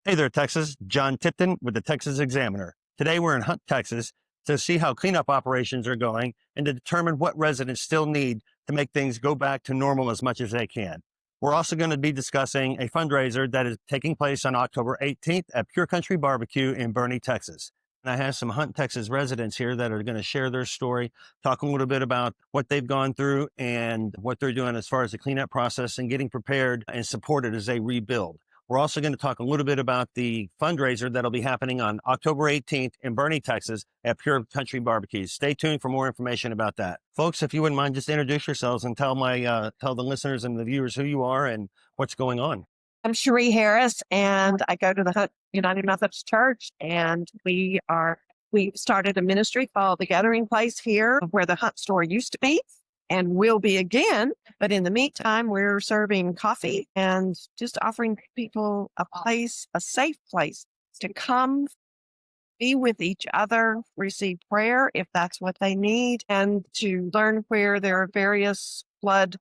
Hey there, Texas. John Tipton with the Texas Examiner. Today we're in Hunt, Texas to see how cleanup operations are going and to determine what residents still need to make things go back to normal as much as they can. We're also going to be discussing a fundraiser that is taking place on October 18th at Pure Country Barbecue in Bernie, Texas. And I have some Hunt, Texas residents here that are going to share their story, talk a little bit about what they've gone through and what they're doing as far as the cleanup process and getting prepared and supported as they rebuild. We're also going to talk a little bit about the fundraiser that'll be happening on October 18th in Bernie, Texas at Pure Country Barbecues. Stay tuned for more information about that. Folks, if you wouldn't mind, just introduce yourselves and tell the listeners and the viewers who you are and what's going on. I'm Cherie Harris, and I go to the Hunt United Methodist Church, and we started a ministry called The Gathering Place here where the Hunt store used to be and will be again. But in the meantime, we're serving coffee and just offering people a safe place to come be with each other, receive prayer if that's what they need, and to learn where there are various flood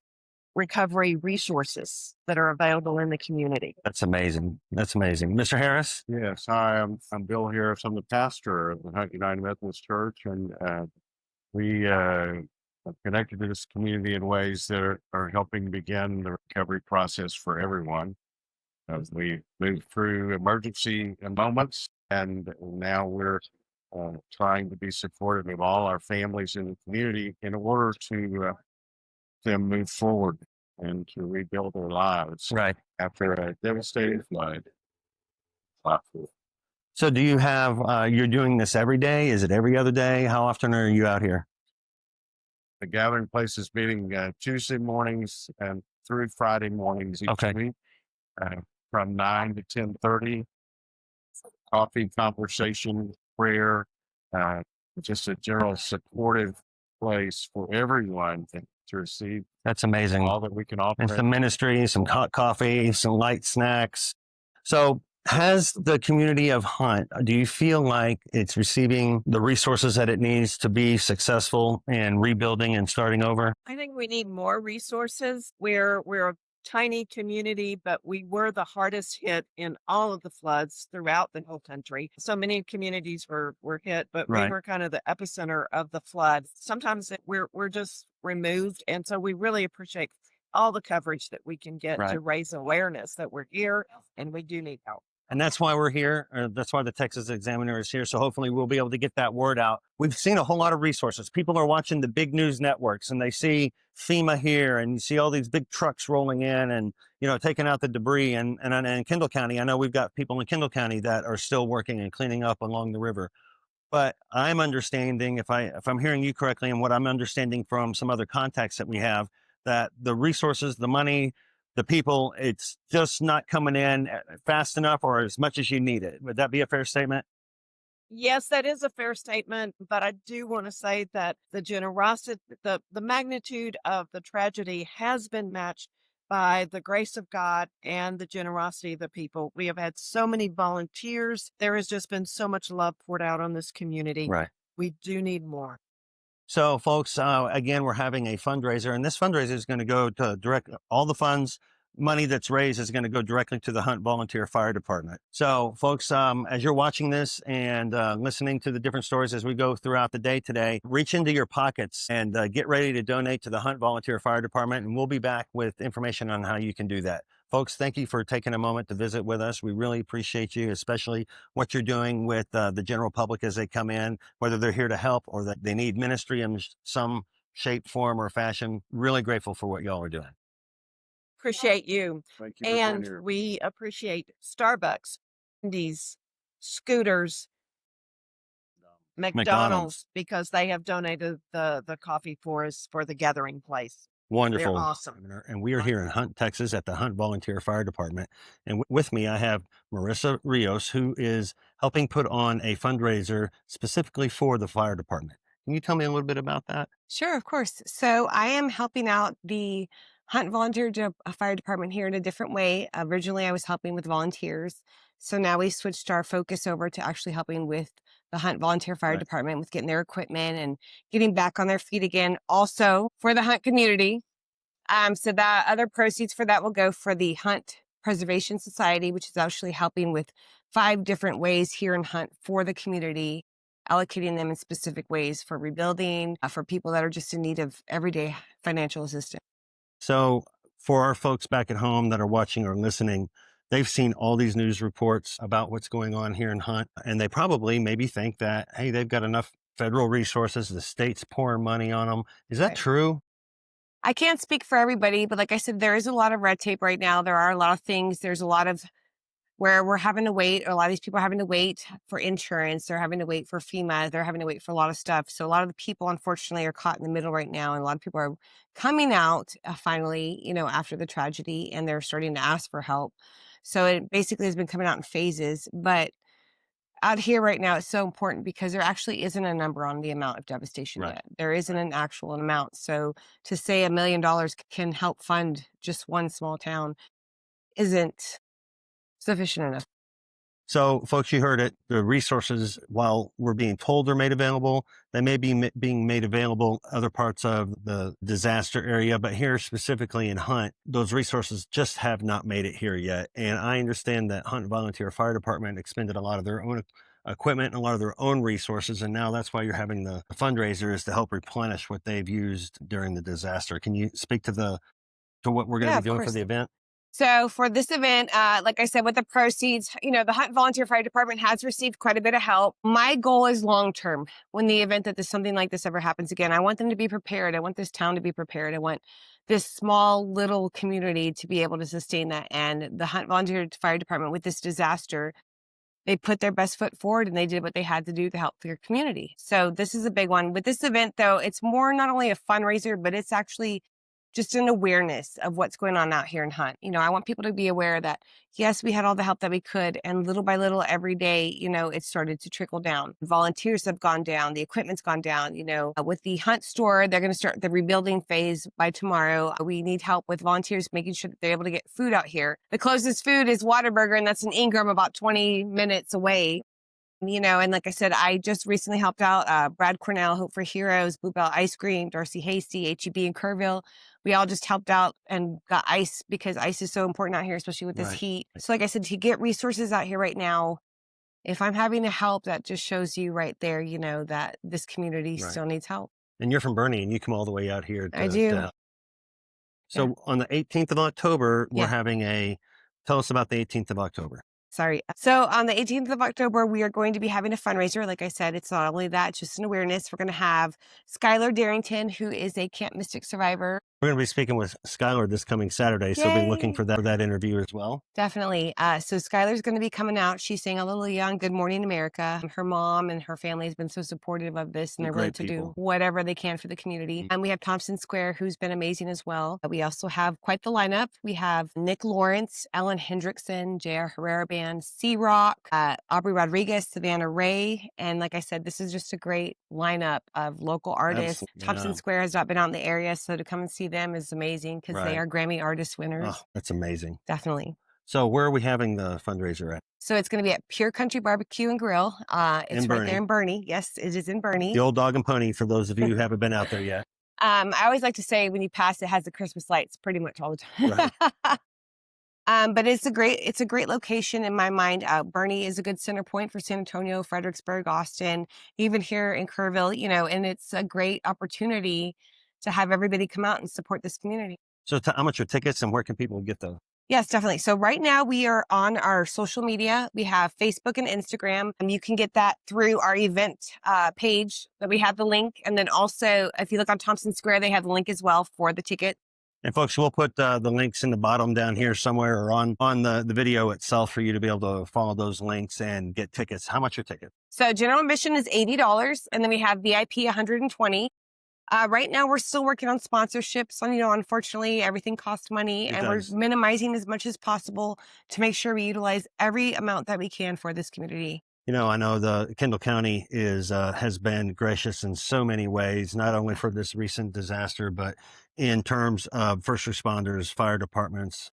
recovery resources that are available in the community. That's amazing. That's amazing. Mr. Harris? Yes, hi, I'm Bill Harris. I'm the pastor of the Hunt United Methodist Church, and we are connected to this community in ways that are helping begin the recovery process for everyone. As we move through emergency moments, and now we're trying to be supportive of all our families in the community in order to them move forward and to rebuild their lives after a devastating flood. So do you have, you're doing this every day? Is it every other day? How often are you out here? The Gathering Place is meeting Tuesday mornings and through Friday mornings each week from 9 to 10:30. Coffee, conversation, prayer, just a general supportive place for everyone to receive. That's amazing. All that we can offer. And some ministry, some hot coffee, some light snacks. So has the community of Hunt, do you feel like it's receiving the resources that it needs to be successful in rebuilding and starting over? I think we need more resources. We're a tiny community, but we were the hardest hit in all of the floods throughout the whole country. So many communities were hit, but we were kind of the epicenter of the flood. Sometimes we're just removed. And so we really appreciate all the coverage that we can get to raise awareness that we're here and we do need help. And that's why we're here. That's why the Texas Examiner is here. So hopefully we'll be able to get that word out. We've seen a whole lot of resources. People are watching the big news networks and they see FEMA here and you see all these big trucks rolling in and, taking out the debris. And in Kendall County, I know we've got people in Kendall County that are still working and cleaning up along the river. But I'm understanding, if I'm hearing you correctly and what I'm understanding from some other contacts that we have, that the resources, the money, the people, it's just not coming in fast enough or as much as you need it. Would that be a fair statement? Yes, that is a fair statement. But I do want to say that the generosity, the magnitude of the tragedy has been matched by the grace of God and the generosity of the people. We have had so many volunteers. There has just been so much love poured out on this community. Right. We do need more. So, folks, again, we're having a fundraiser, and this fundraiser is going to go to all the funds, money that's raised is going to go directly to the Hunt Volunteer Fire Department. So, folks, as you're watching this and listening to the different stories as we go throughout the day today, reach into your pockets and get ready to donate to the Hunt Volunteer Fire Department, and we'll be back with information on how you can do that. Folks, thank you for taking a moment to visit with us. We really appreciate you, especially what you're doing with the general public as they come in, whether they're here to help or that they need ministry in some shape, form, or fashion. Really grateful for what y'all are doing. Appreciate you. Thank you and we appreciate Starbucks, Wendy's, Scooters, McDonald's, because they have donated the coffee for us for the Gathering Place. Wonderful. They're awesome. And we are here in Hunt, Texas at the Hunt Volunteer Fire Department. And with me, I have Marissa Rios, who is helping put on a fundraiser specifically for the fire department. Can you tell me a little bit about that? Sure, of course. So I am helping out the Hunt Volunteer Fire Department here in a different way. Originally, I was helping with volunteers. So now we switched our focus over to actually helping with the Hunt Volunteer Fire Department with getting their equipment and getting back on their feet again. Also for the Hunt community. So that other proceeds for that will go for the Hunt Preservation Society, which is actually helping with 5 different ways here in Hunt for the community, allocating them in specific ways for rebuilding, for people that are just in need of everyday financial assistance. So for our folks back at home that are watching or listening, they've seen all these news reports about what's going on here in Hunt, and they probably maybe think that, hey, they've got enough federal resources, the state's pouring money on them. Is that Right. true? I can't speak for everybody, but like I said, there is a lot of red tape right now. There are a lot of things. There's a lot of where we're having to wait. A lot of these people are having to wait for insurance. They're having to wait for FEMA. They're having to wait for a lot of stuff. So a lot of the people, unfortunately, are caught in the middle right now. And a lot of people are coming out finally, after the tragedy, and they're starting to ask for help. So it basically has been coming out in phases. But out here right now, it's so important because there actually isn't a number on the amount of devastation Right. yet. There isn't an actual amount. So to say $1 million can help fund just one small town isn't sufficient enough. So, folks, you heard it. The resources, while we're being told they're made available, they may be being made available other parts of the disaster area. But here, specifically in Hunt, those resources just have not made it here yet. And I understand that Hunt Volunteer Fire Department expended a lot of their own equipment and a lot of their own resources. And now that's why you're having the fundraiser is to help replenish what they've used during the disaster. Can you speak to what we're going Yeah, to of be doing for course. the event? So for this event, like I said, with the proceeds, the Hunt Volunteer Fire Department has received quite a bit of help. My goal is long-term. When the event that something like this ever happens again, I want them to be prepared. I want this town to be prepared. I want this small little community to be able to sustain that. And the Hunt Volunteer Fire Department with this disaster, they put their best foot forward and they did what they had to do to help their community. So this is a big one. With this event, though, it's more not only a fundraiser, but it's actually just an awareness of what's going on out here in Hunt. I want people to be aware that, yes, we had all the help that we could. And little by little, every day, it started to trickle down. Volunteers have gone down. The equipment's gone down. With the Hunt store, they're going to start the rebuilding phase by tomorrow. We need help with volunteers making sure that they're able to get food out here. The closest food is Whataburger, and that's in Ingram, about 20 minutes away. And like I said, I just recently helped out Brad Cornell, Hope for Heroes, Bluebell Ice Cream, Darcy Hasty, HEB in Kerrville. We all just helped out and got ice because ice is so important out here, especially with this Right. heat. So like I said, to get resources out here right now, if I'm having to help, that just shows you right there, that this community Right. still needs help. And you're from Bernie and you come all the way out here. I do. So on the 18th of October, we're Yeah. having tell us about the 18th of October. Sorry. So on the 18th of October, we are going to be having a fundraiser. Like I said, it's not only that, it's just an awareness. We're going to have Skylar Darrington, who is a Camp Mystic survivor. We're going to be speaking with Skylar this coming Saturday. So be looking Yay. for that interview as well. Definitely. So Skylar's going to be coming out. She's saying a little young, Good Morning America. Her mom and her family has been so supportive of this, and they're willing Great to do people. whatever they can for the community. And we have Thompson Square, who's been amazing as well. We also have quite the lineup. We have Nick Lawrence, Ellen Hendrickson, J.R. Herrera Band, C-Rock, Aubrey Rodriguez, Savannah Ray. And like I said, this is just a great lineup of local artists. Absolutely, Thompson yeah. Square has not been out in the area, so to come and see them is amazing because Right. they are Grammy Artist winners. Oh, that's amazing. Definitely. So where are we having the fundraiser at? So it's going to be at Pure Country Barbecue and Grill. It's In right Bernie. there in Bernie. Yes, it is in Bernie. The old Dog and Pony for those of you who haven't been out there yet. I always like to say when you pass, it has the Christmas lights pretty much all the time. Right. But it's a great location in my mind. Bernie is a good center point for San Antonio, Fredericksburg, Austin, even here in Kerrville, and it's a great opportunity to have everybody come out and support this community. So how much are tickets and where can people get those? Yes, definitely. So right now we are on our social media. We have Facebook and Instagram, and you can get that through our event page that we have the link. And then also, if you look on Thompson Square, they have the link as well for the ticket. And folks, we'll put the links in the bottom down here somewhere or on the video itself for you to be able to follow those links and get tickets. How much are tickets? So general admission is $80, and then we have VIP $120. Right now, we're still working on sponsorships. Unfortunately, everything costs money, It and does. we're minimizing as much as possible to make sure we utilize every amount that we can for this community. I know the Kendall County has been gracious in so many ways, not only for this recent disaster, but in terms of first responders, fire departments,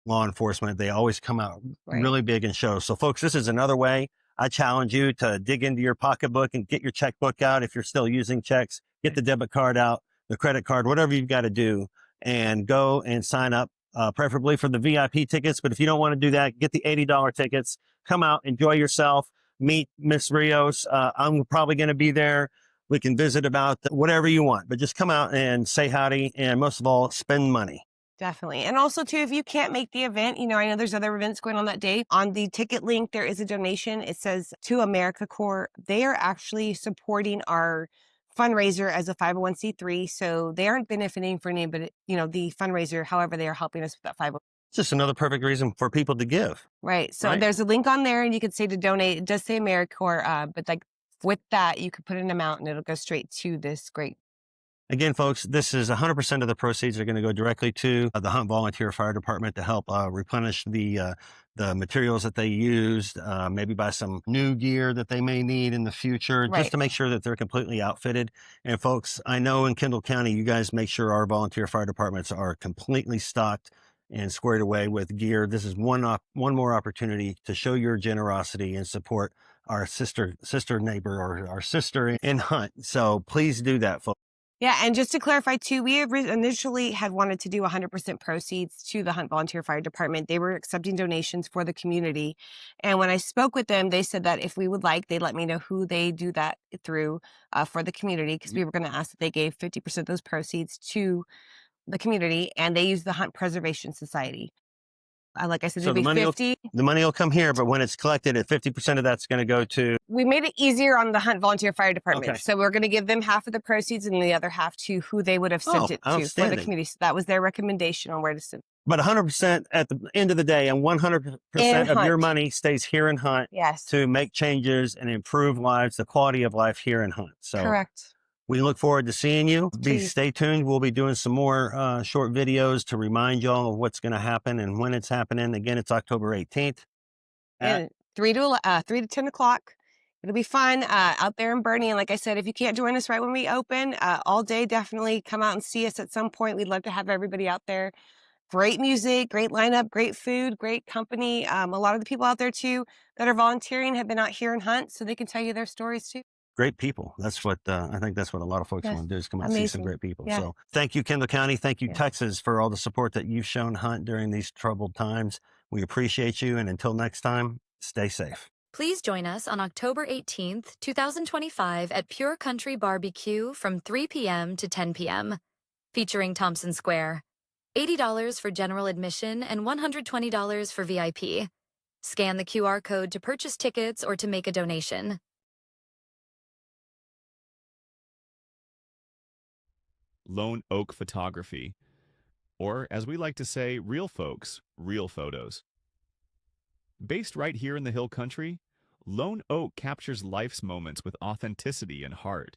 law enforcement. They always come out Right. really big and show. So folks, this is another way. I challenge you to dig into your pocketbook and get your checkbook out. If you're still using checks, get the debit card out, the credit card, whatever you've got to do, and go and sign up preferably for the VIP tickets. But if you don't want to do that, get the $80 tickets. Come out, enjoy yourself, meet Miss Rios. I'm probably going to be there. We can visit about whatever you want, but just come out and say howdy. And most of all, spend money. Definitely. And also, too, if you can't make the event, I know there's other events going on that day. On the ticket link, there is a donation. It says to AmeriCorps. They are actually supporting our fundraiser as a 501c3. So they aren't benefiting for anybody, the fundraiser. However, they are helping us with that 501c3. It's just another perfect reason for people to give. Right. So Right. there's a link on there and you can say to donate. It does say AmeriCorps, but like with that, you could put an amount and it'll go straight to this great. Again, folks, this is 100% of the proceeds are going to go directly to the Hunt Volunteer Fire Department to help replenish the materials that they used, maybe buy some new gear that they may need in the future, Right. just to make sure that they're completely outfitted. And folks, I know in Kendall County, you guys make sure our volunteer fire departments are completely stocked and squared away with gear. This is one more opportunity to show your generosity and support our sister neighbor or our sister in Hunt. So please do that, folks. Yeah, and just to clarify too, we initially had wanted to do 100% proceeds to the Hunt Volunteer Fire Department. They were accepting donations for the community. And when I spoke with them, they said that if we would like, they'd let me know who they do that through for the community, because we were going to ask that they gave 50% of those proceeds to the community, and they use the Hunt Preservation Society. Like I said, So it'd be 50. The money will come here, but when it's collected, 50% of that's going to go to. We made it easier on the Hunt Volunteer Fire Department. Okay. So we're going to give them half of the proceeds and the other half to who they would have sent it to for the outstanding. community. So that was their recommendation on where to send. But 100% at the end of the day, and 100% In of your Hunt. money stays here in Hunt Yes. to make changes and improve lives, the quality of life here in Hunt. So Correct. we look forward to seeing you. Please. Stay tuned. We'll be doing some more short videos to remind y'all of what's going to happen and when it's happening. Again, it's October 18th. And 3 to 10 o'clock. It'll be fun out there in Bernie. And like I said, if you can't join us right when we open, all day, definitely come out and see us at some point. We'd love to have everybody out there. Great music, great lineup, great food, great company. A lot of the people out there, too, that are volunteering have been out here in Hunt, so they can tell you their stories, too. Great people. That's what I think that's what a lot of folks Yes. want to do is come out and see some Amazing. great people. Yeah. So thank you, Kendall County. Thank you, Yeah. Texas, for all the support that you've shown Hunt during these troubled times. We appreciate you. And until next time, stay safe. Please join us on October 18th, 2025 at Pure Country Barbecue from 3 p.m. to 10 p.m. featuring Thompson Square. $80 for general admission and $120 for VIP. Scan the QR code to purchase tickets or to make a donation. Lone Oak Photography, or as we like to say, real folks, real photos. Based right here in the Hill Country, Lone Oak captures life's moments with authenticity and heart,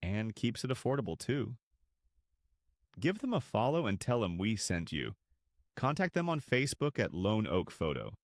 and keeps it affordable too. Give them a follow and tell them we sent you. Contact them on Facebook at Lone Oak Photo.